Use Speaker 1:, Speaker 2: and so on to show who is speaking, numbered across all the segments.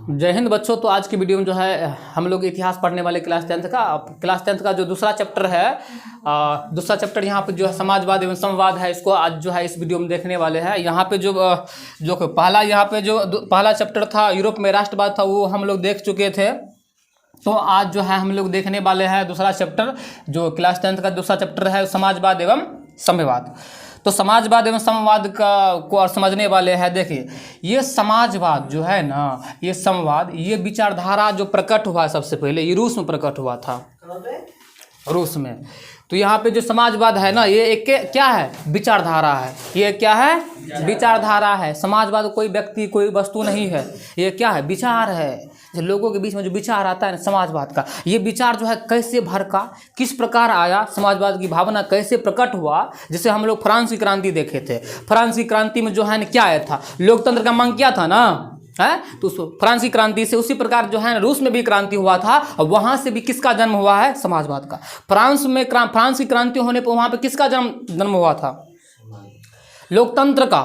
Speaker 1: जय हिंद बच्चों। तो आज की वीडियो में जो है हम लोग इतिहास पढ़ने वाले क्लास टेंथ का जो दूसरा चैप्टर है, दूसरा चैप्टर यहाँ पे जो है समाजवाद एवं समवाद है, इसको आज जो है इस वीडियो में देखने वाले हैं। यहाँ पे जो पहला यहाँ पे जो पहला चैप्टर था यूरोप में राष्ट्रवाद था, वो हम लोग देख चुके थे। तो आज जो है हम लोग देखने वाले हैं दूसरा चैप्टर, जो क्लास टेंथ का दूसरा चैप्टर है समाजवाद एवं साम्यवाद। तो समाजवाद एवं साम्यवाद को और समझने वाले हैं। देखिए, ये समाजवाद जो है ना, ये साम्यवाद, ये विचारधारा जो प्रकट हुआ सबसे पहले ये रूस में प्रकट हुआ था, रूस में। तो यहाँ पे जो समाजवाद है ना, ये एक क्या है? विचारधारा है। ये क्या है? विचारधारा है। समाजवाद कोई व्यक्ति कोई वस्तु नहीं है, ये क्या है? विचार है। जो लोगों के बीच में जो विचार आता है ना समाजवाद का, ये विचार जो है कैसे भड़का, किस प्रकार आया, समाजवाद की भावना कैसे प्रकट हुआ। जैसे हम लोग फ्रांस की क्रांति देखे थे, फ्रांस की क्रांति में जो है ना क्या आया था? लोकतंत्र का मांग किया था ना, है। तो फ्रांस की क्रांति से उसी प्रकार जो है रूस में भी क्रांति हुआ था, और वहां से भी किसका जन्म हुआ है? समाजवाद का। फ्रांस की क्रांति होने पर वहां पे किसका जन्म हुआ था? लोकतंत्र का।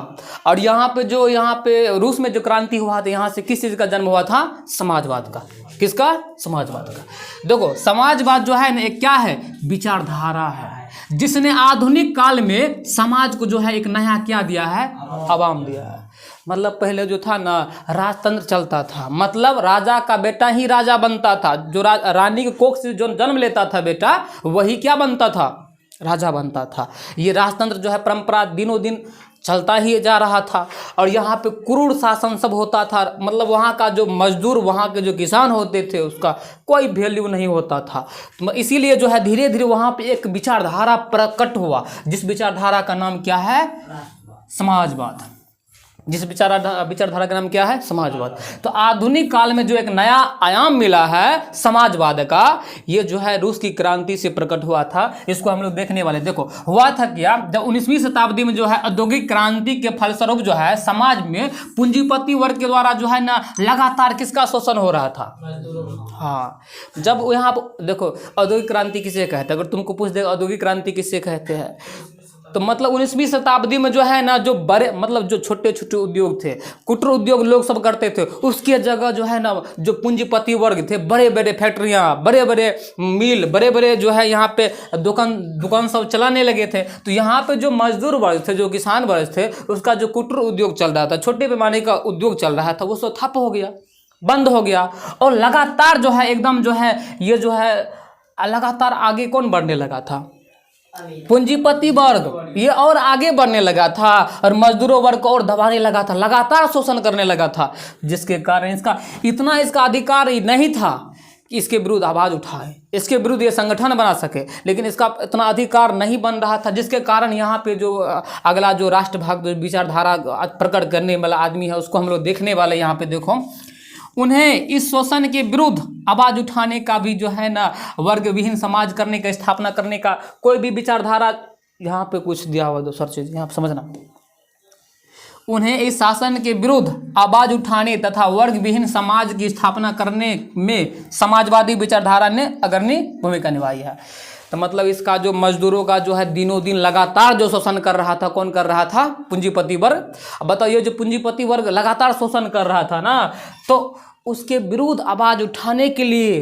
Speaker 1: और यहाँ पे रूस में जो क्रांति हुआ था, यहाँ से किस चीज का जन्म हुआ था? समाजवाद का। किसका? समाजवाद का। देखो, समाजवाद जो है ना एक क्या है? विचारधारा है, जिसने आधुनिक काल में समाज को जो है एक नया क्या दिया है? आवाम दिया है। मतलब पहले जो था ना, राजतंत्र चलता था, मतलब राजा का बेटा ही राजा बनता था। जो रानी के कोख से जो जन्म लेता था बेटा, वही क्या बनता था? राजा बनता था। ये राजतंत्र जो है परंपरा दिनों दिन चलता ही जा रहा था। और यहाँ पे क्रूर शासन सब होता था, मतलब वहाँ का जो मजदूर, वहाँ के जो किसान होते थे, उसका कोई वैल्यू नहीं होता था। तो इसीलिए जो है धीरे धीरे वहाँ पे एक विचारधारा प्रकट हुआ, जिस विचारधारा का नाम क्या है? समाजवाद। जिस विचारधारा का नाम क्या है? समाजवाद। तो आधुनिक काल में जो एक नया आयाम मिला है समाजवाद का, ये जो है रूस की क्रांति से प्रकट हुआ था। इसको हम लोग देखने वाले। देखो, हुआ था क्या, जब 19वीं शताब्दी में जो है औद्योगिक क्रांति के फलस्वरूप जो है समाज में पूंजीपति वर्ग के द्वारा जो है ना लगातार किसका शोषण हो रहा था? हाँ, जब यहाँ देखो औद्योगिक क्रांति किसे कहते हैं? अगर तुमको पूछ दे औद्योगिक क्रांति किसे कहते हैं, तो मतलब 19वीं शताब्दी में जो है ना, जो बड़े मतलब जो छोटे छोटे उद्योग थे, कुटीर उद्योग लोग सब करते थे, उसके जगह जो है ना जो पूंजीपति वर्ग थे, बड़े बड़े फैक्ट्रियाँ, बड़े बड़े मिल, बड़े बड़े जो है यहाँ पे दुकान सब चलाने लगे थे। तो यहाँ पे जो मजदूर वर्ग थे, जो किसान वर्ग थे, उसका जो कुटीर उद्योग चल रहा था, छोटे पैमाने का उद्योग चल रहा था, वो सब ठप हो गया, बंद हो गया। और लगातार जो है एकदम जो है ये जो है लगातार आगे कौन बढ़ने लगा था? पूंजीपति वर्ग। ये और आगे बढ़ने लगा था और मजदूरों वर्ग को और दबाने लगा था, लगातार शोषण करने लगा था, जिसके कारण इसका अधिकार ही नहीं था कि इसके विरुद्ध आवाज उठाए, इसके विरुद्ध ये संगठन बना सके। लेकिन इसका इतना अधिकार नहीं बन रहा था, जिसके कारण यहाँ पे जो अगला जो राष्ट्रभाग जो विचारधारा प्रकट करने वाला आदमी है, उसको हम लोग देखने वाले। यहाँ पे देखो, उन्हें इस शोषण के विरुद्ध आवाज उठाने का भी जो है ना, वर्ग विहीन समाज करने का, स्थापना करने का कोई भी विचारधारा, यहाँ पे कुछ दिया हुआ दूसरी चीज यहाँ पे समझना। उन्हें इस शासन के विरुद्ध आवाज उठाने तथा वर्ग विहीन समाज की स्थापना करने में समाजवादी विचारधारा ने अग्रणी भूमिका निभाई है। तो मतलब इसका जो मजदूरों का जो है दिनों दिन लगातार जो शोषण कर रहा था, कौन कर रहा था? पूंजीपति वर्ग। अब बताइए, जो पूंजीपति वर्ग लगातार शोषण कर रहा था ना, तो उसके विरुद्ध आवाज उठाने के लिए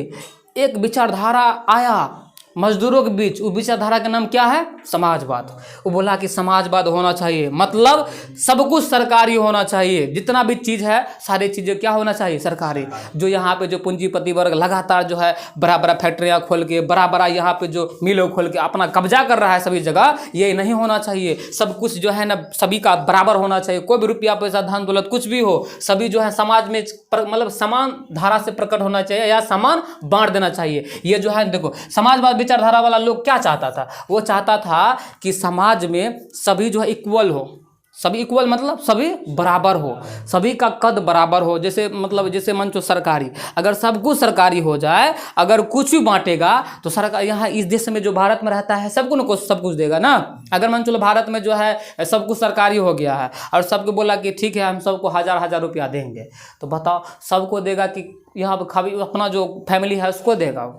Speaker 1: एक विचारधारा आया मजदूरों के बीच। उस विचारधारा का नाम क्या है? समाजवाद। वो बोला कि समाजवाद होना चाहिए, मतलब सब कुछ सरकारी होना चाहिए, जितना भी चीज़ है सारी चीज़ें क्या होना चाहिए? सरकारी। जो यहाँ पे जो पूंजीपति वर्ग लगातार जो है बड़ा बड़ा फैक्ट्रियाँ खोल के, बड़ा बड़ा यहाँ पे जो मिलों खोल के अपना कब्जा कर रहा है सभी जगह, ये नहीं होना चाहिए। सब कुछ जो है ना सभी का बराबर होना चाहिए, कोई भी रुपया पैसा धन दौलत कुछ भी हो, सभी जो है समाज में मतलब समान धारा से प्रकट होना चाहिए या समान बांट देना चाहिए। ये जो है देखो, समाजवाद विचारधारा वाला लोग क्या चाहता था? वो चाहता था कि समाज में सभी जो है इक्वल हो, सभी इक्वल मतलब सभी बराबर हो, सभी का कद बराबर हो। जैसे मतलब जैसे मान लो सरकारी, अगर सब कुछ सरकारी हो जाए, अगर कुछ भी बांटेगा तो सरकार यहाँ इस देश में जो भारत में रहता है सबको ना सब कुछ देगा ना। अगर मान चलो भारत में जो है सब कुछ सरकारी हो गया है और सबको बोला कि ठीक है हम सबको 1000 रुपया देंगे, तो बताओ सबको देगा कि यहाँ पर खाली अपना जो फैमिली है उसको देगा?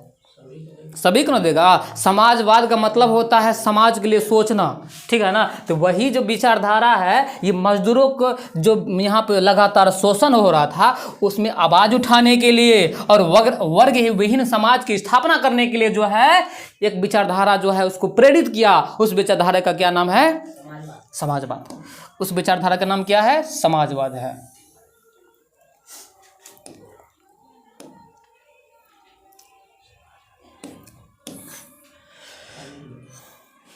Speaker 1: सभी को ना देगा। समाजवाद का मतलब होता है समाज के लिए सोचना, ठीक है ना। तो वही जो विचारधारा है ये मजदूरों को जो यहाँ पे लगातार शोषण हो रहा था उसमें आवाज़ उठाने के लिए और वर्ग विहीन समाज की स्थापना करने के लिए जो है एक विचारधारा जो है उसको प्रेरित किया। उस विचारधारा का क्या नाम है? समाजवाद। उस विचारधारा का नाम क्या है? समाजवाद है।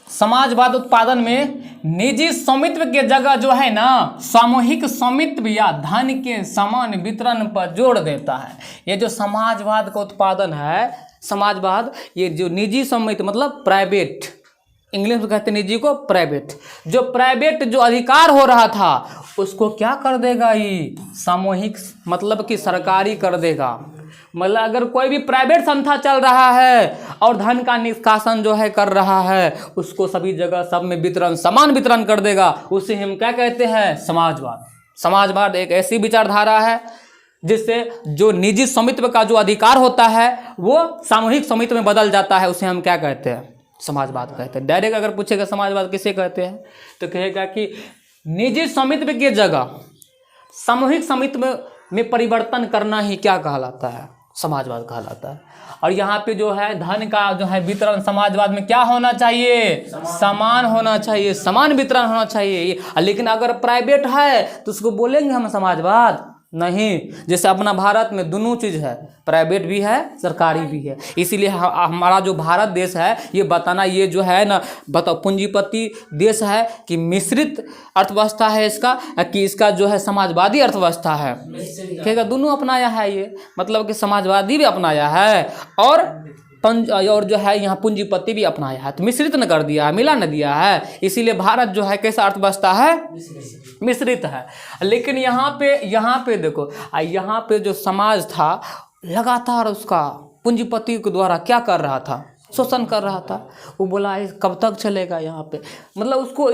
Speaker 1: समाजवाद उत्पादन में निजी स्वामित्व के जगह जो है ना सामूहिक स्वामित्व या धन के समान वितरण पर जोर देता है। ये जो समाजवाद का उत्पादन है, समाजवाद, ये जो निजी स्वामित्व मतलब प्राइवेट, इंग्लिश में कहते हैं निजी को प्राइवेट, जो प्राइवेट जो अधिकार हो रहा था उसको क्या कर देगा? ये सामूहिक मतलब कि सरकारी कर देगा। मतलब अगर कोई भी प्राइवेट संस्था चल रहा है और धन का निष्कासन जो है कर रहा है उसको सभी जगह सब में वितरण, समान वितरण कर देगा। उसे हम क्या कहते हैं? समाजवाद। समाजवाद एक ऐसी विचारधारा है जिससे जो निजी स्वामित्व का जो अधिकार होता है वो सामूहिक स्वामित्व में बदल जाता है। उसे हम क्या कहते हैं? समाजवाद कहते हैं। डायरेक्ट अगर पूछेगा समाजवाद किसे कहते हैं तो कहेगा कि निजी स्वामित्व की जगह सामूहिक स्वामित्व में परिवर्तन करना ही क्या कहलाता है? समाजवाद कहलाता है। और यहाँ पे जो है धन का जो है वितरण समाजवाद में क्या होना चाहिए? समान होना चाहिए, समान वितरण होना चाहिए। लेकिन अगर प्राइवेट है तो उसको बोलेंगे हम समाजवाद? नहीं। जैसे अपना भारत में दोनों चीज़ है, प्राइवेट भी है सरकारी भी है। इसीलिए हमारा जो भारत देश है ये बताना, ये जो है ना बताओ पूंजीपति देश है कि मिश्रित अर्थव्यवस्था है इसका, कि इसका जो है समाजवादी अर्थव्यवस्था है। ठीक है, दोनों अपनाया है ये, मतलब कि समाजवादी भी अपनाया है और जो है यहाँ पूंजीपति भी अपनाया है। तो मिश्रित न कर दिया है, मिला न दिया है। इसीलिए भारत जो है कैसा अर्थव्यवस्था है? मिश्रित है। लेकिन यहाँ पे देखो, यहाँ पे जो समाज था लगातार उसका पूंजीपति के द्वारा क्या कर रहा था? शोषण कर रहा था। वो बोला कब तक चलेगा यहाँ पे, मतलब उसको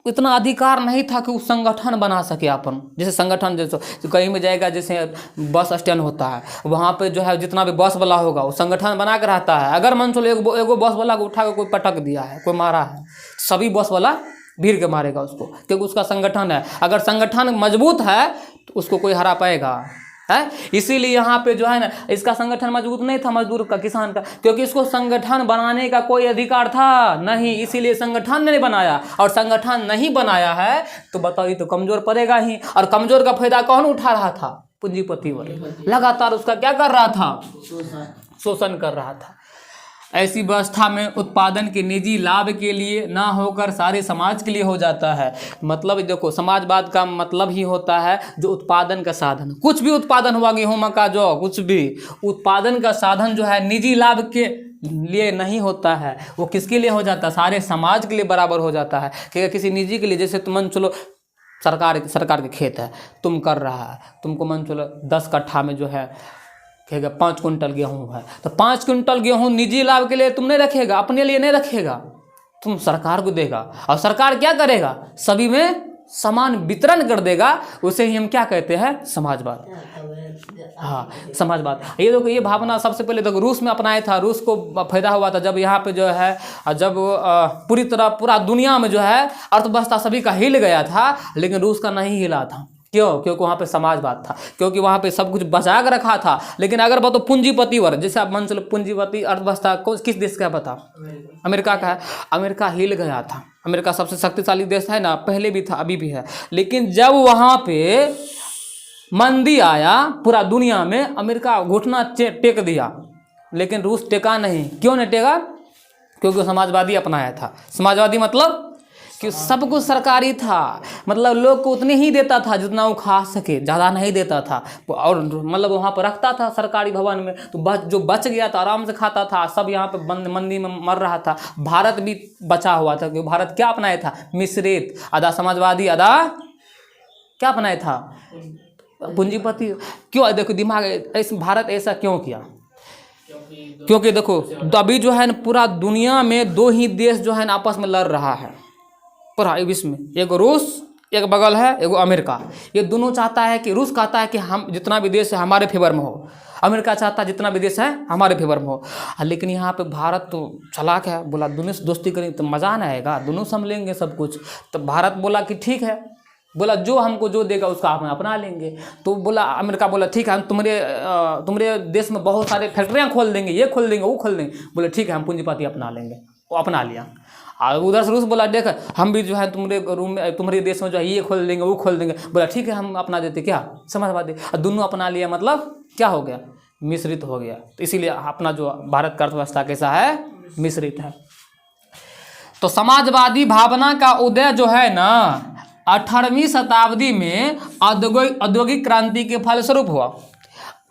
Speaker 1: इतना अधिकार नहीं था कि वो संगठन बना सके अपन। जैसे संगठन जैसे कहीं में जाएगा, जैसे बस स्टैंड होता है वहाँ पे जो है जितना भी बस वाला होगा वो संगठन बना के रहता है। अगर मान चलो एगो बस वाला को उठा के कोई पटक दिया है, कोई मारा है, सभी बस वाला भीड़ के मारेगा उसको, क्योंकि उसका संगठन है। अगर संगठन मजबूत है तो उसको कोई हरा पाएगा है। इसीलिए यहाँ पे जो है ना इसका संगठन मजबूत नहीं था मजदूर का, किसान का, क्योंकि इसको संगठन बनाने का कोई अधिकार था नहीं। इसीलिए संगठन नहीं बनाया, और संगठन नहीं बनाया है तो बताइए तो कमजोर पड़ेगा ही। और कमजोर का फायदा कौन उठा रहा था? पूंजीपति वर्ग। लगातार उसका क्या कर रहा था? शोषण कर रहा था। ऐसी व्यवस्था में उत्पादन के निजी लाभ के लिए ना होकर सारे समाज के लिए हो जाता है। मतलब देखो समाजवाद का मतलब ही होता है जो उत्पादन का साधन, कुछ भी उत्पादन हुआ, गेहूं मक्का जौ कुछ भी उत्पादन का साधन जो है निजी लाभ के लिए नहीं होता है, वो किसके लिए हो जाता है? सारे समाज के लिए बराबर हो जाता है। कि किसी निजी के लिए, जैसे तुम मन चलो सरकार के खेत है, तुम कर रहा है, तुमको मन चलो 10 कट्ठा में जो है कहेगा 5 कुंटल गेहूँ है, तो 5 कुंटल गेहूँ निजी लाभ के लिए तुम नहीं रखेगा, अपने लिए नहीं रखेगा, तुम सरकार को देगा। और सरकार क्या करेगा? सभी में समान वितरण कर देगा। उसे ही हम क्या कहते हैं? समाजवाद। हाँ, समाजवाद। ये देखो, ये भावना सबसे पहले देखो रूस में अपनाया था। रूस को फायदा हुआ था जब यहाँ पे जो है, जब पूरा दुनिया में जो है अर्थव्यवस्था सभी का हिल गया था, लेकिन रूस का नहीं हिला था। क्यों? क्योंकि वहाँ पे समाजवाद था, क्योंकि वहाँ पे सब कुछ बचा कर रखा था। लेकिन अगर बताओ पूंजीपति वर्ग, जैसे आप मान चलो पूंजीपति अर्थव्यवस्था किस देश का बता? अमेरिका का है। अमेरिका हिल गया था। अमेरिका सबसे शक्तिशाली देश है ना, पहले भी था अभी भी है। लेकिन जब वहाँ पे मंदी आया पूरा दुनिया में, अमेरिका घुटना टेक दिया, लेकिन रूस टेका नहीं। क्यों नहीं टेका? क्योंकि समाजवादी अपनाया था। समाजवादी मतलब कि सब कुछ सरकारी था, मतलब लोग को उतने ही देता था जितना वो खा सके, ज़्यादा नहीं देता था। और मतलब वहाँ पर रखता था सरकारी भवन में, तो जो बच गया था आराम से खाता था। सब यहाँ पे मंदी में मर रहा था। भारत भी बचा हुआ था, क्योंकि भारत क्या अपनाया था? मिश्रित, आधा समाजवादी, आधा क्या अपनाया था? पूंजीपति। क्यों? देखो दिमाग, भारत ऐसा क्यों किया? क्योंकि देखो अभी जो है ना पूरा दुनिया में 2 ही देश जो है ना आपस में लड़ रहा है पूरा विश्व में। एक रूस, एक बगल है, एक अमेरिका। ये दोनों चाहता है कि रूस कहता है कि हम जितना भी देश है हमारे फेवर में हो, अमेरिका चाहता है जितना भी देश है हमारे फेवर में हो, लेकिन यहाँ पे भारत तो चालाक है, बोला दोनों से दोस्ती करेंगे तो मज़ा ना आएगा, दोनों से हम लेंगे सब कुछ। तो भारत बोला कि ठीक है, बोला जो हमको जो देगा उसका हम अपना लेंगे। तो बोला अमेरिका बोला ठीक है, हम तुम्हारे देश में बहुत सारे फैक्ट्रियाँ खोल देंगे, ये खोल देंगे वो खोल देंगे। बोले ठीक है, हम पूंजीपति अपना लेंगे। वो अपना लिया। और उधर से रूस बोला देख हम भी जो है तुम्हारे देश में जो है ये खोल देंगे वो खोल देंगे। बोला ठीक है, हम अपना देते, क्या समाजवादी। और दोनों अपना लिया, मतलब क्या हो गया, मिश्रित हो गया। तो इसीलिए अपना जो भारत का अर्थव्यवस्था कैसा है, मिश्रित है। तो समाजवादी भावना का उदय जो है ना 18वीं शताब्दी में औद्योगिक क्रांति के फलस्वरूप हुआ।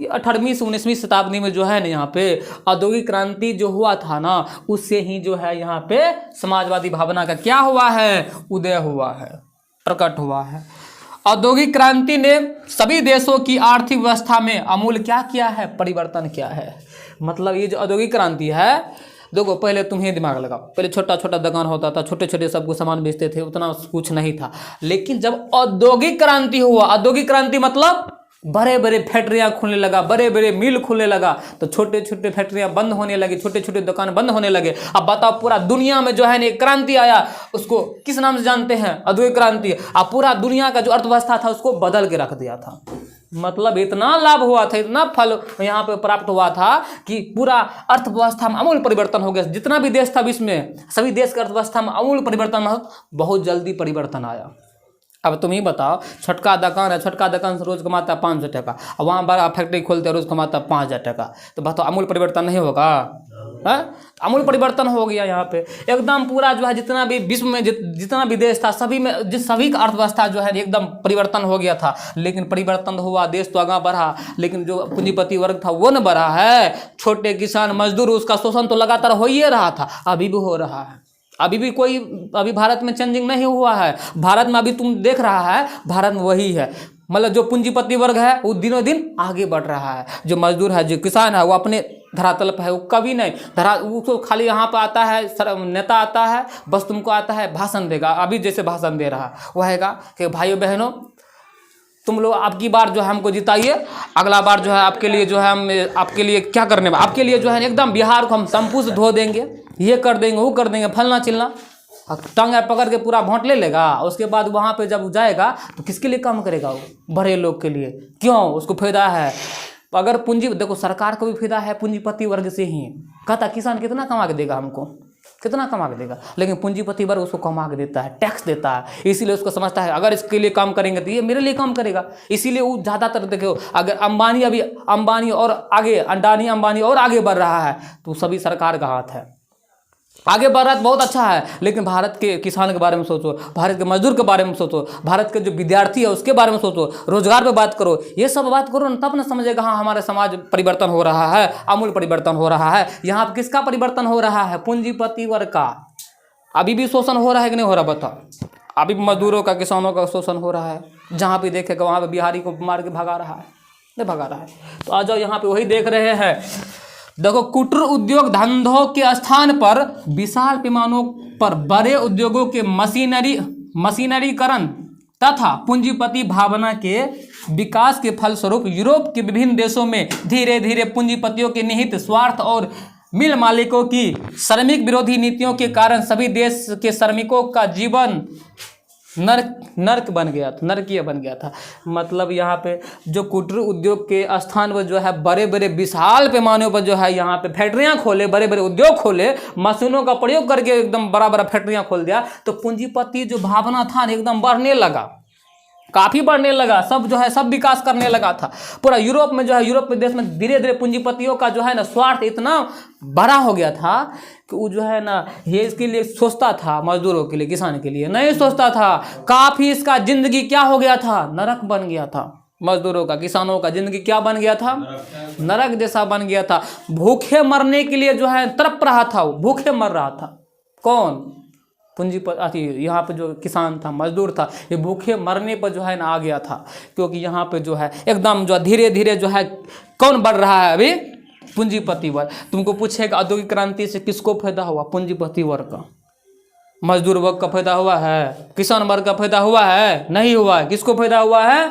Speaker 1: 18वीं से 19वीं शताब्दी में जो है ना यहाँ पे औद्योगिक क्रांति जो हुआ था ना, उससे ही जो है यहाँ पे समाजवादी भावना का क्या हुआ है, उदय हुआ है, प्रकट हुआ है। औद्योगिक क्रांति ने सभी देशों की आर्थिक व्यवस्था में अमूल क्या किया है, परिवर्तन किया है। मतलब ये जो औद्योगिक क्रांति है, देखो पहले तुम ही दिमाग लगाओ, पहले छोटा छोटा दुकान होता था, छोटे छोटे सबको सामान बेचते थे, उतना कुछ नहीं था। लेकिन जब औद्योगिक क्रांति हुआ, औद्योगिक क्रांति मतलब बड़े बड़े फैक्ट्रियाँ खुलने लगा, बड़े बड़े मिल खुलने लगा, तो छोटे छोटे फैक्ट्रियाँ बंद होने लगी, छोटे छोटे दुकान बंद होने लगे। अब बताओ पूरा दुनिया में जो है ना एक क्रांति आया, उसको किस नाम से जानते हैं, औद्योगिक क्रांति। अब पूरा दुनिया का जो अर्थव्यवस्था था उसको बदल के रख दिया था। मतलब इतना लाभ हुआ था, इतना फल यहाँ पे प्राप्त हुआ था कि पूरा अर्थव्यवस्था में अमूल परिवर्तन हो गया। जितना भी देश था विश्व में, सभी देश की अर्थव्यवस्था में अमूल परिवर्तन, बहुत जल्दी परिवर्तन आया। अब तुम ही बताओ, छोटका दुकान है, छोटका दुकान से रोज कमाता है 500 टका, अब वहाँ बड़ा फैक्ट्री खोलते हैं रोज कमाता है 5000 टका, तो बताओ अमूल परिवर्तन नहीं होगा है? अमूल परिवर्तन हो गया यहाँ पे एकदम। पूरा जो है जितना भी विश्व में जितना भी देश था सभी में सभी का अर्थव्यवस्था जो है एकदम परिवर्तन हो गया था। लेकिन परिवर्तन हुआ, देश तो आगे बढ़ा, लेकिन जो पूंजीपति वर्ग था वो न बढ़ा है। छोटे किसान मजदूर, उसका शोषण तो लगातार हो ही रहा था, अभी भी हो रहा है। अभी भारत में चेंजिंग नहीं हुआ है। भारत में अभी तुम देख रहा है, भारत में वही है। मतलब जो पूंजीपति वर्ग है वो दिनों दिन आगे बढ़ रहा है। जो मजदूर है, जो किसान है, वो अपने धरातल पर है, वो कभी नहीं उसको खाली यहाँ पर आता है, नेता आता है, बस तुमको आता है भाषण देगा। अभी जैसे भाषण दे रहा वो हैगा कि भाइयों बहनों तुम लोग आपकी बार जो है हमको जिताइए, अगला बार जो है आपके लिए जो है हम आपके लिए क्या करने, आपके लिए जो है एकदम बिहार को हम शैम्पू से धो देंगे, ये कर देंगे वो कर देंगे, फलना चिलना। टांग पकड़ के पूरा वोट ले लेगा। उसके बाद वहाँ पे जब जाएगा तो किसके लिए काम करेगा, वो बड़े लोग के लिए। क्यों, उसको फायदा है। अगर पूंजी देखो, सरकार को भी फायदा है पूंजीपति वर्ग से ही। कहता किसान कितना कमा के देगा हमको, कितना कमा के देगा, लेकिन पूंजीपति वर्ग उसको कमा के देता है, टैक्स देता है। इसीलिए उसको समझता है अगर इसके लिए काम करेंगे तो ये मेरे लिए काम करेगा। इसीलिए वो ज़्यादातर देखो, अगर अंबानी और आगे अडानी अंबानी और आगे बढ़ रहा है तो सभी सरकार का हाथ है। आगे बढ़ रहा है बहुत अच्छा है, लेकिन भारत के किसान के बारे में सोचो, भारत के मजदूर के बारे में सोचो, भारत के जो विद्यार्थी है उसके बारे में सोचो, रोजगार पे बात करो, ये सब बात करो न, तब न समझेगा हाँ हमारा समाज परिवर्तन हो रहा है, आमूल परिवर्तन हो रहा है। यहाँ पर किसका परिवर्तन हो रहा है, पूंजीपति वर्ग का। अभी भी शोषण हो रहा है कि नहीं हो रहा, बताओ। अभी मजदूरों का, किसानों का शोषण हो रहा है। जहाँ भी देखेगा वहाँ पर बिहारी को मार के भगा रहा है, नहीं भगा रहा है। तो आ जाओ, यहाँ पे वही देख रहे हैं। देखो, कुटीर उद्योग धंधों के स्थान पर विशाल पैमानों पर बड़े उद्योगों के मशीनरीकरण तथा पूंजीपति भावना के विकास के फलस्वरूप यूरोप के विभिन्न देशों में धीरे धीरे पूंजीपतियों के निहित स्वार्थ और मिल मालिकों की श्रमिक विरोधी नीतियों के कारण सभी देश के श्रमिकों का जीवन नरक बन गया था, नरकीय बन गया था। मतलब यहाँ पे जो कुटीर उद्योग के स्थान पर जो है बड़े बड़े विशाल पैमाने पर जो है यहाँ पे फैक्ट्रियाँ खोले, बड़े बड़े उद्योग खोले, मशीनों का प्रयोग करके एकदम बड़ा बड़ा फैक्ट्रियाँ खोल दिया, तो पूंजीपति जो भावना था एकदम बढ़ने लगा, काफ़ी बढ़ने लगा। सब जो है सब विकास करने लगा था। पूरा यूरोप में जो है, यूरोप के देश में धीरे धीरे पूंजीपतियों का जो है ना स्वार्थ इतना बड़ा हो गया था कि वो जो है ना ये इसके लिए सोचता था, मजदूरों के लिए, किसान के लिए नहीं सोचता था। काफ़ी इसका जिंदगी क्या हो गया था, नरक बन गया था। मजदूरों का, किसानों का जिंदगी क्या बन गया था, नरक जैसा बन गया था। भूखे मरने के लिए जो है तड़प रहा था, वो भूखे मर रहा था। कौन, पूंजीपति, यहाँ पे जो किसान था, मजदूर था, ये भूखे मरने पर जो है ना आ गया था। क्योंकि यहाँ पे जो है एकदम जो धीरे धीरे जो है कौन बढ़ रहा है अभी, पूंजीपति वर्ग। तुमको पूछेगा औद्योगिक क्रांति से किसको फायदा हुआ, पूंजीपति वर्ग का। मजदूर वर्ग का फायदा हुआ है, किसान वर्ग का फायदा हुआ है, नहीं हुआ है। किसको फायदा हुआ है,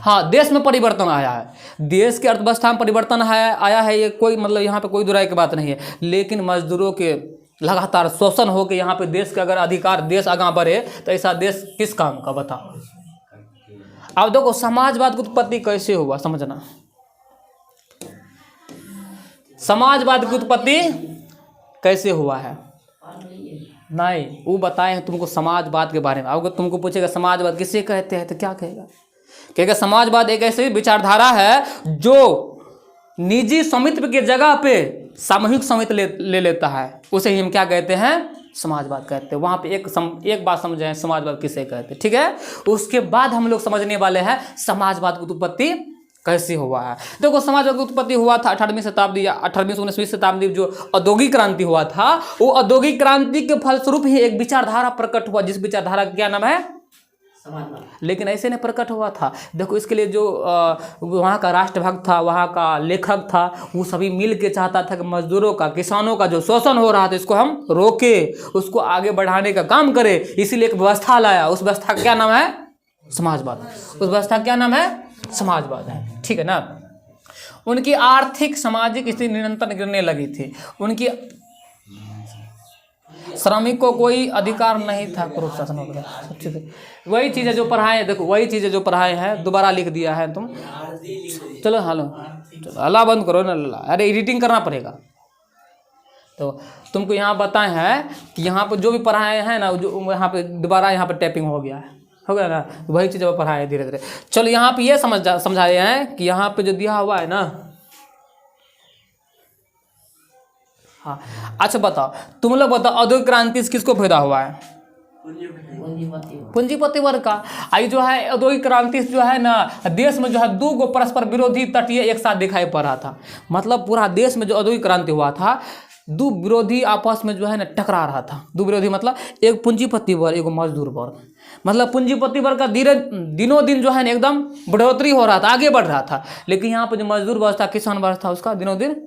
Speaker 1: हाँ, देश में परिवर्तन आया है, देश की अर्थव्यवस्था में परिवर्तन आया है, ये कोई मतलब यहाँ पे कोई दुराई की बात नहीं है। लेकिन मजदूरों के लगातार शोषण हो के यहाँ पे देश के अगर अधिकार देश आगे बढ़े तो ऐसा देश किस काम का, बताओ। अब देखो समाजवाद की उत्पत्ति कैसे हुआ, समझना। समाजवाद की उत्पत्ति कैसे हुआ है, नहीं वो बताए हैं तुमको समाजवाद के बारे में। अगर तुमको पूछेगा समाजवाद किसे कहते हैं तो क्या कहेगा, कहेगा समाजवाद एक ऐसी विचारधारा है जो निजी स्वामित्व की जगह पे सामूहिक स्वामित्व ले लेता है, उसे ही हम क्या कहते हैं, समाजवाद कहते हैं। वहां पे एक बात समझे हैं समाजवाद किसे कहते हैं, ठीक है। उसके बाद हम लोग समझने वाले हैं समाजवाद की उत्पत्ति कैसे हुआ है। देखो समाजवाद की उत्पत्ति हुआ था 18वीं शताब्दी या 18वीं से 19वीं शताब्दी, जो औद्योगिक क्रांति हुआ था, वो औद्योगिक क्रांति के फलस्वरूप ही एक विचारधारा प्रकट हुआ, जिस विचारधारा का क्या नाम है, समाजवाद। लेकिन ऐसे नहीं प्रकट हुआ था। देखो इसके लिए जो वहाँ का राष्ट्रभक्त था, वहाँ का लेखक था, वो सभी मिल के चाहता था कि मजदूरों का, किसानों का जो शोषण हो रहा था इसको हम रोके, उसको आगे बढ़ाने का काम करें। इसीलिए एक व्यवस्था लाया, उस व्यवस्था का क्या नाम है, समाजवाद। उस व्यवस्था का क्या नाम है, समाजवाद है, ठीक है ना। उनकी आर्थिक सामाजिक स्थिति निरंतर गिरने लगी थी, उनकी श्रमिक को कोई अधिकार नहीं था, क्रूर शासन हो गया। वही चीज़ें जो पढ़ाए, देखो वही चीज़ें जो पढ़ाए हैं दोबारा लिख दिया है तुम। चलो हेलो, अल्लाह बंद करो ना, अरे एडिटिंग करना पड़ेगा। तो तुमको यहाँ बताए हैं कि यहाँ पर जो भी पढ़ाए हैं ना, जो यहाँ पे दोबारा यहाँ पे टैपिंग हो गया ना, वही चीज़ पढ़ाए हैं धीरे धीरे। चलो यहाँ पे ये समझाए हैं कि यहाँ पे जो दिया हुआ है ना, हाँ अच्छा बताओ, तुम लोग बताओ औद्योगिक क्रांति से किसको फायदा हुआ है, पूंजीपति वर्ग का। आई जो है औद्योगिक क्रांति जो है ना, देश में जो है दो गो परस्पर विरोधी तटीय एक साथ दिखाई पड़ रहा था। मतलब पूरा देश में जो औद्योगिक क्रांति हुआ था, दो विरोधी आपस में जो है ना टकरा रहा था। दो विरोधी मतलब एक पूंजीपति वर्ग, एक मजदूर वर्ग। मतलब पूंजीपति वर्ग का दिनों दिन जो है ना एकदम बढ़ोतरी हो रहा था, आगे बढ़ रहा था। लेकिन यहाँ पर जो मजदूर वर्ग था, किसान वर्ग था, उसका दिनों दिन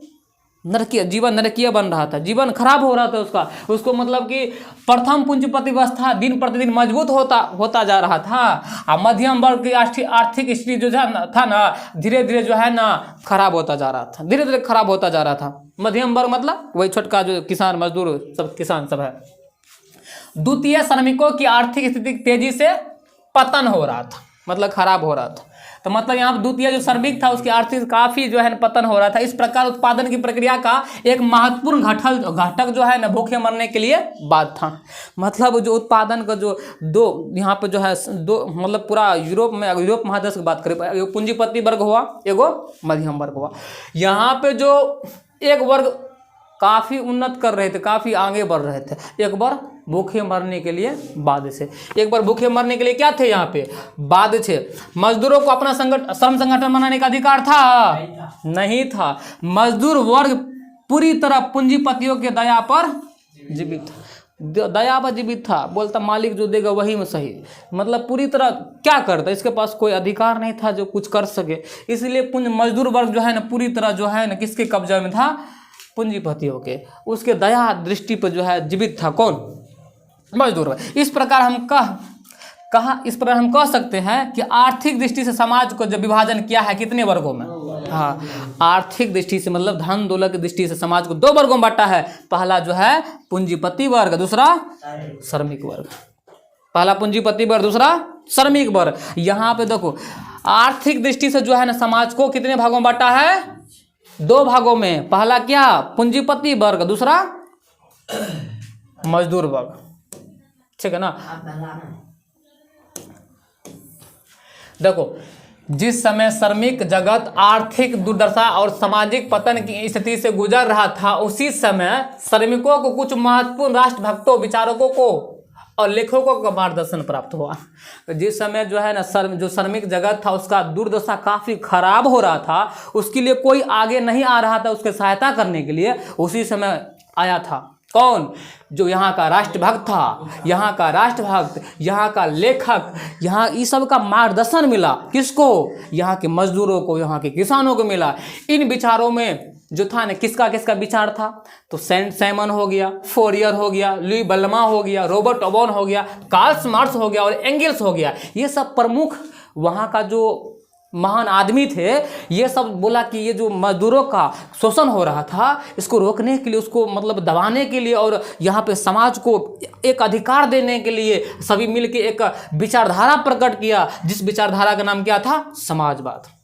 Speaker 1: नरकीय जीवन, नरकीय बन रहा था, जीवन खराब हो रहा था उसको मतलब कि प्रथम पूंजीपति व्यवस्था दिन प्रतिदिन मजबूत होता जा रहा था, और मध्यम वर्ग की आर्थिक स्थिति जो था ना, धीरे धीरे जो है ना खराब होता जा रहा था, धीरे धीरे खराब होता जा रहा था। मध्यम वर्ग मतलब वही छोटका जो किसान मजदूर सब किसान सब है। द्वितीय श्रमिकों की आर्थिक स्थिति तेजी से पतन हो रहा था, मतलब खराब हो रहा था। तो मतलब यहाँ पर द्वितीय जो श्रमिक था उसकी आर्थिक काफी जो है पतन हो रहा था। इस प्रकार उत्पादन की प्रक्रिया का एक महत्वपूर्ण घटक जो है ना भूखे मरने के लिए बात था। मतलब जो उत्पादन का जो दो यहाँ पे जो है दो, मतलब पूरा यूरोप महादेश की बात करें, एगो पूंजीपति वर्ग हुआ, एगो मध्यम वर्ग हुआ। यहाँ पे जो एक वर्ग काफ़ी उन्नत कर रहे थे, काफ़ी आगे बढ़ रहे थे, एक बार भूखे मरने के लिए बाध्य थे। एक बार भूखे मरने के लिए क्या थे, यहाँ पे बाध्य थे। मजदूरों को अपना श्रम संगठन बनाने का अधिकार था, नहीं था। मजदूर वर्ग पूरी तरह पूंजीपतियों के दया पर जीवित था, दया पर जीवित था। बोलता मालिक जो देगा वही में सही, मतलब पूरी तरह क्या करता, इसके पास कोई अधिकार नहीं था जो कुछ कर सके। इसलिए मजदूर वर्ग जो है ना पूरी तरह जो है ना किसके कब्जे में था, पूंजीपतियों के, उसके दया दृष्टि पर जो है जीवित था। कौन, मजदूर वर्ग। इस प्रकार हम कह सकते हैं कि आर्थिक दृष्टि से समाज को जब विभाजन किया है कितने वर्गों में, हाँ आर्थिक दृष्टि से मतलब धन दौलत की दृष्टि से समाज को दो वर्गों में बांटा है। पहला जो है पूंजीपति वर्ग, दूसरा श्रमिक वर्ग। पहला पूंजीपति वर्ग, दूसरा श्रमिक वर्ग। यहाँ पे देखो आर्थिक दृष्टि से जो है ना समाज को कितने भागों में बांटा है, दो भागों में। पहला क्या, पूंजीपति वर्ग, दूसरा मजदूर वर्ग, ठीक है ना। देखो जिस समय श्रमिक जगत आर्थिक दुर्दशा और सामाजिक पतन की स्थिति से गुजर रहा था, उसी समय श्रमिकों को कुछ महत्वपूर्ण राष्ट्रभक्तों, विचारकों को और लेखकों का मार्गदर्शन प्राप्त हुआ। जिस समय जो है ना जो श्रमिक जगत था उसका दुर्दशा काफ़ी खराब हो रहा था, उसके लिए कोई आगे नहीं आ रहा था उसके सहायता करने के लिए, उसी समय आया था। कौन, जो यहाँ का राष्ट्रभक्त था, यहाँ का राष्ट्रभक्त, यहाँ का लेखक, यहाँ इस सब का मार्गदर्शन मिला। किसको, यहाँ के मजदूरों को, यहाँ के किसानों को मिला। इन विचारों में जो था ना किसका किसका विचार था, तो सेंट साइमन हो गया, फोरियर हो गया, लुई बल्मा हो गया, रॉबर्ट ओबॉन हो गया, कार्ल मार्क्स हो गया और एंगल्स हो गया। ये सब प्रमुख वहाँ का जो महान आदमी थे, ये सब बोला कि ये जो मजदूरों का शोषण हो रहा था इसको रोकने के लिए, उसको मतलब दबाने के लिए और यहाँ पे समाज को एक अधिकार देने के लिए सभी मिलके एक विचारधारा प्रकट किया, जिस विचारधारा का नाम क्या था? समाजवाद।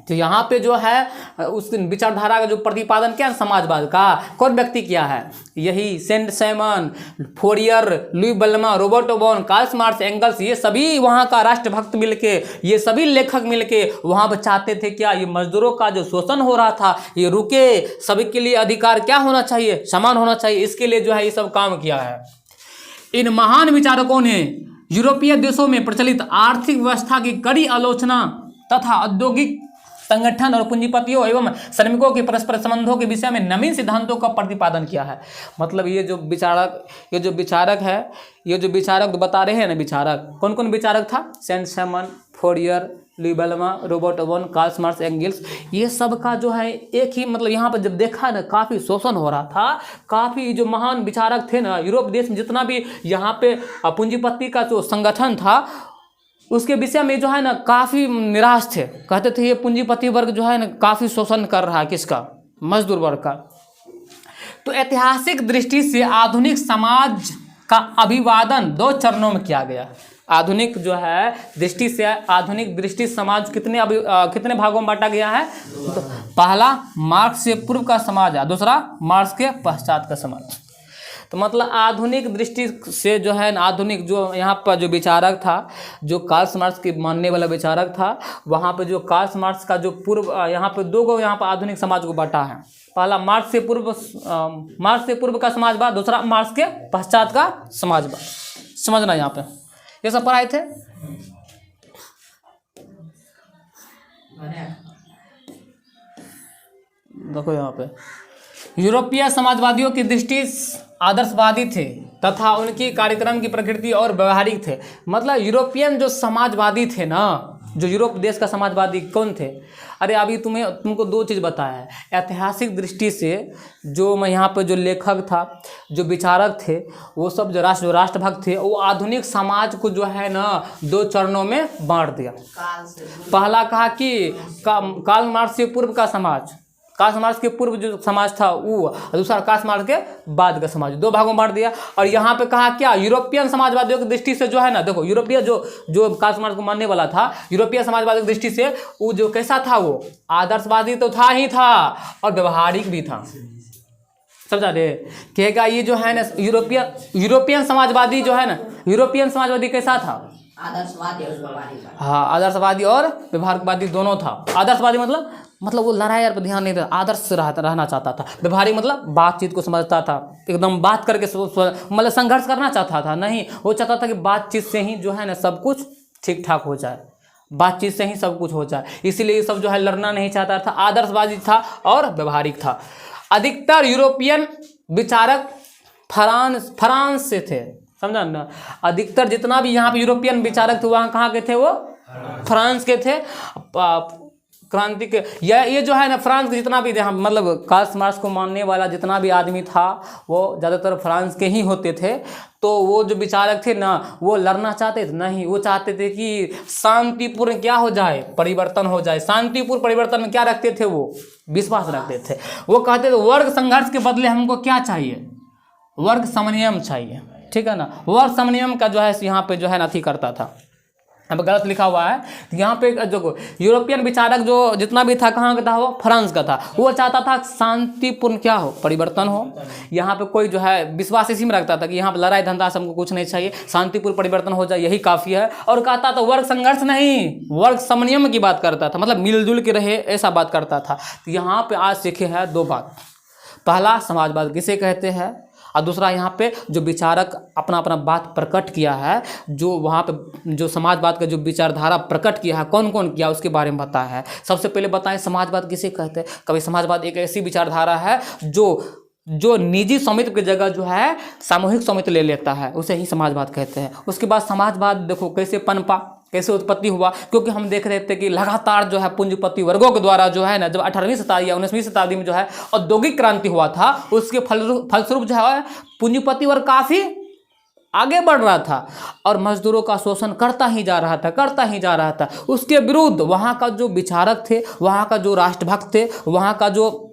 Speaker 1: तो यहाँ पे जो है उस विचारधारा का जो प्रतिपादन क्या है समाजवाद का, कौन व्यक्ति किया है? यही सेंट साइमन, फोरियर, लुई बल्मा, Robert Owen, Karl Marx, Engels, ये सभी वहाँ का राष्ट्रभक्त मिलके, ये सभी लेखक मिलके वहाँ पर चाहते थे क्या? ये मजदूरों का जो शोषण हो रहा था ये रुके, सभी के लिए अधिकार क्या होना चाहिए? समान होना चाहिए। इसके लिए जो है ये सब काम किया है। इन महान विचारकों ने यूरोपीय देशों में प्रचलित आर्थिक व्यवस्था की कड़ी आलोचना तथा औद्योगिक संगठन और पूंजीपतियों एवं श्रमिकों के परस्पर संबंधों के विषय में नवीन सिद्धांतों का प्रतिपादन किया है। मतलब ये जो विचारक है, ये जो विचारक बता रहे हैं ना, विचारक कौन कौन विचारक था? सेंट साइमन, फोरियर, लुई बल्मा, Robert Owen, Karl Marx, Engels, ये सब का जो है एक ही मतलब यहाँ पर जब देखा ना काफ़ी शोषण हो रहा था, काफ़ी जो महान विचारक थे ना यूरोप देश में, जितना भी यहाँ पे पूंजीपति का जो संगठन था उसके विषय में जो है ना काफ़ी निराश थे। कहते थे ये पूंजीपति वर्ग जो है ना काफ़ी शोषण कर रहा है, किसका? मजदूर वर्ग का। तो ऐतिहासिक दृष्टि से आधुनिक समाज का अभिवादन 2 चरणों में किया गया। आधुनिक जो है दृष्टि से, आधुनिक दृष्टि समाज कितने भागों में बांटा गया है? तो पहला मार्क्स से पूर्व का समाज है, दूसरा मार्क्स के पश्चात का समाज। तो मतलब आधुनिक दृष्टि से जो है आधुनिक जो यहाँ पर जो विचारक था, जो कार्ल मार्क्स के मानने वाला विचारक था, वहाँ पे जो कार्ल मार्क्स का जो पूर्व यहाँ पे 2 गो यहाँ पर आधुनिक समाज को बांटा है। पहला मार्क्स से पूर्व का समाजवाद, दूसरा मार्क्स के पश्चात का समाजवाद। समझना यहाँ पे ये सब पढ़ाए थे। देखो यहाँ पे यूरोपीय समाजवादियों की दृष्टि आदर्शवादी थे तथा उनकी कार्यक्रम की प्रकृति और व्यवहारिक थे। मतलब यूरोपियन जो समाजवादी थे ना, जो यूरोप देश का समाजवादी कौन थे? अरे अभी तुमको 2 चीज़ बताया है। ऐतिहासिक दृष्टि से जो मैं यहाँ पे जो लेखक था, जो विचारक थे, वो सब जो राष्ट्रभक्त थे, वो आधुनिक समाज को जो है ना 2 चरणों में बांट दिया। पहला कहा कि कार्ल मार्क्स से पूर्व का समाज, कार्ल मार्क्स के पूर्व जो समाज था वो, दूसरा कार्ल मार्क्स के बाद का समाज, 2 भागों में बांट दिया। और यहाँ पे कहा क्या? यूरोपियन समाजवादियों की दृष्टि से जो है ना, देखो यूरोपीय जो कार्ल मार्क्स को मानने वाला था, यूरोपीय समाजवादियों की दृष्टि से वो जो कैसा था? वो आदर्शवादी तो था ही था और व्यवहारिक भी था। समझा रे? कहेगा ये जो है ना यूरोपियन समाजवादी जो है ना, यूरोपियन समाजवादी कैसा था?
Speaker 2: आदर्शवादी और व्यवहारिक।
Speaker 1: हाँ, आदर्शवादी और व्यवहारिकवादी दोनों था। आदर्शवादी मतलब वो लड़ाई पर ध्यान नहीं देता, आदर्श से रहना चाहता था। व्यवहारिक मतलब बातचीत को समझता था, एकदम बात करके मतलब संघर्ष करना चाहता था नहीं, वो चाहता था कि बातचीत से ही जो है ना सब कुछ ठीक ठाक हो जाए, बातचीत से ही सब कुछ हो जाए। इसीलिए ये सब जो है लड़ना नहीं चाहता था, आदर्शवादी था और व्यवहारिक था। अधिकतर यूरोपियन विचारक फ्रांस से थे। समझा ना? अधिकतर जितना भी यहाँ पे यूरोपियन विचारक थे वहाँ कहाँ के थे? वो फ्रांस के थे। क्रांति के ये जो है ना फ्रांस के जितना भी मतलब कार्ल मार्क्स को मानने वाला जितना भी आदमी था वो ज़्यादातर फ्रांस के ही होते थे। तो वो जो विचारक थे ना वो लड़ना चाहते थे नहीं, वो चाहते थे कि शांतिपूर्ण क्या हो जाए? परिवर्तन हो जाए। शांतिपूर्ण परिवर्तन में क्या रखते थे? वो विश्वास रखते थे। वो कहते थे वर्ग संघर्ष के बदले हमको क्या चाहिए? वर्ग समन्वय चाहिए। ठीक है ना? वर्ग समन्वय का जो है यहाँ पे जो है ना अथी करता था। अब गलत लिखा हुआ है यहाँ पे। जो यूरोपियन विचारक जो जितना भी था कहाँ का था? वो फ्रांस का था। वो चाहता था शांतिपूर्ण क्या हो? परिवर्तन हो। यहाँ पे कोई जो है विश्वास इसी में रखता था कि यहाँ पे लड़ाई धंधा से हमको कुछ नहीं चाहिए, शांतिपूर्ण परिवर्तन हो जाए यही काफ़ी है। और कहता था वर्ग संघर्ष नहीं, वर्ग समन्वय की बात करता था, मतलब मिलजुल के रहे ऐसा बात करता था। तो यहाँ पे आज सीखे हैं 2 बात। पहला समाजवाद किसे कहते हैं, और दूसरा यहाँ पे जो विचारक अपना बात प्रकट किया है, जो वहाँ पे जो समाजवाद का जो विचारधारा प्रकट किया है, कौन कौन किया उसके बारे में बताया है। सबसे पहले बताएं समाजवाद किसे कहते हैं। कभी समाजवाद एक ऐसी विचारधारा है जो निजी स्वामित्व की जगह जो है सामूहिक स्वामित्व ले लेता है, उसे ही समाजवाद कहते हैं। उसके बाद समाजवाद देखो कैसे पनपा, कैसे उत्पत्ति हुआ, क्योंकि हम देख रहे थे कि लगातार जो है पूंजीपति वर्गों के द्वारा जो है ना, जब 18वीं शताब्दी या 19वीं शताब्दी में जो है औद्योगिक क्रांति हुआ था, उसके फलस्वरूप जो है पूंजीपति वर्ग काफ़ी आगे बढ़ रहा था और मजदूरों का शोषण करता ही जा रहा था। उसके विरुद्ध वहाँ का जो विचारक थे, वहाँ का जो राष्ट्रभक्त थे, वहाँ का जो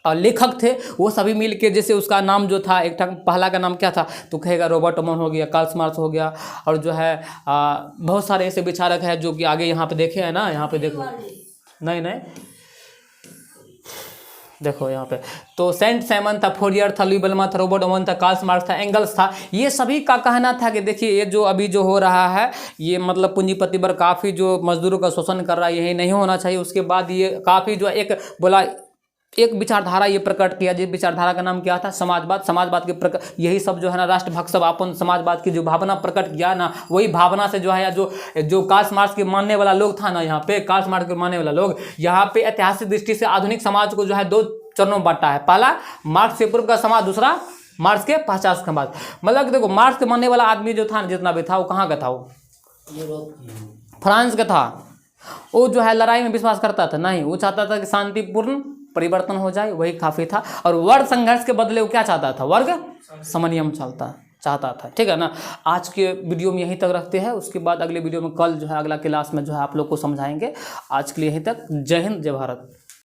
Speaker 1: लेखक थे, वो सभी मिल के, जैसे उसका नाम जो था, एक पहला का नाम क्या था तो कहेगा रॉबर्ट ओमन हो गया, कार्ल मार्क्स हो गया, और जो है बहुत सारे ऐसे विचारक हैं जो कि आगे यहाँ पे देखे हैं ना, यहाँ पे देखो, नहीं देखो यहाँ पे, तो सेंट साइमन था, फोरियर था, लुई बेलमा था, रॉबर्ट ओमन था, कार्ल मार्क्स था, एंगल्स था। ये सभी का कहना था कि देखिए ये जो अभी जो हो रहा है, ये मतलब पूंजीपति वर्ग काफ़ी जो मजदूरों का शोषण कर रहा है, यही नहीं होना चाहिए। उसके बाद ये काफ़ी जो एक बोला, एक विचारधारा ये प्रकट किया, जिस विचारधारा का नाम क्या था, समाजवाद के प्रकट, यही सब जो है ना राष्ट्रभक्त सब अपन समाजवाद की जो भावना प्रकट किया ना, वही भावना से जो है जो कार्ल मार्क्स के मानने वाला लोग था ना, यहाँ पे कार्ल मार्क्स के मानने वाला लोग यहाँ पे ऐतिहासिक दृष्टि से आधुनिक समाज को जो है 2 चरणों में बांटा है। पहला मार्क्स के पूर्व का समाज, दूसरा मार्क्स के पश्चात का समाज। मतलब देखो मार्क्स के मानने वाला आदमी जो था, जितना भी था, वो कहाँ का था, वो फ्रांस का था। वो जो है लड़ाई में विश्वास करता था नहीं, वो चाहता था कि शांतिपूर्ण परिवर्तन हो जाए, वही काफ़ी था। और वर्ग संघर्ष के बदले वो क्या चाहता था, वर्ग समन्वय चाहता था। ठीक है ना। आज के वीडियो में यहीं तक रखते हैं, उसके बाद अगले वीडियो में कल जो है अगला क्लास में जो है आप लोग को समझाएंगे। आज के लिए यहीं तक। जय हिंद, जय भारत।